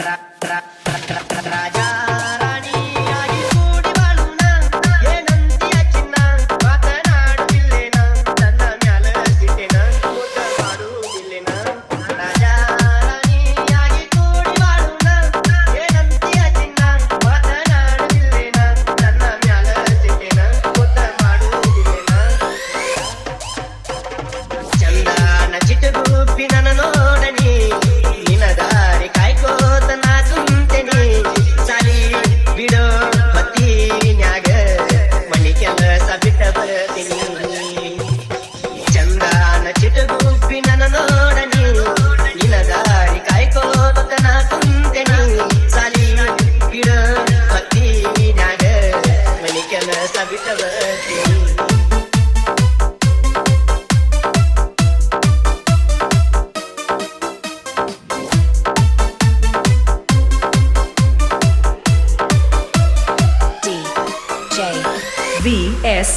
ರಾಜಾ ರಾಣಿಯಾಗಿ ಕೂಡಿ ಬಾಳೋಣ ಏನಂತೀಯ ಚಿನ್ನ ಮಾತನಾಡುತ್ತಿಲ್ಲೇನ ನನ್ನ ಮ್ಯಾಲ ಸಿಟ್ಟೇನ ಮುದ್ದ ಮಾಡುವುದಿಲ್ಲೇನ ರಾಜಾ ರಾಣಿಯಾಗಿ ಕೂಡಿ ಬಾಳೋಣ ಏನಂತೀಯ ಚಿನ್ನ ಮಾತನಾಡುತ್ತಿಲ್ಲೇನ ನನ್ನ ಮ್ಯಾಲ ಸಿಟ್ಟೇನ ಮುದ್ದ ಮಾಡುವುದಿಲ್ಲೇನ ಚಂದಾನ ಚಿಟಗುಪ್ಪಿ ನನ್ನ ನೋಡನಿ ನಿನ ದಾರಿ ಕಾಯ್ಕೋತ ನಾ ಕುಂತೆನಿ ಸಾಲಿ ಬಿಡೋ ಹೊತ್ತಿನ್ಯಾಗ ಮನಿ ಕೆಲಸ ಬಿಟ್ಟ ಬರ್ತೀನಿ ಚಂದಾನ ಚಿಟಗುಪ್ಪಿ ನನ್ನ ನೋಡನಿ ನಿನ ದಾರಿ ಕಾಯ್ಕೋತ ನಾ ಕುಂತೆನಿ ಸಾಲಿ ಬಿಡೋ ಹೊತ್ತಿನ್ಯಾಗ ಮನಿ ಕೆಲಸ ಬಿಟ್ಟ ಬರ್ತೀನಿ DJ VS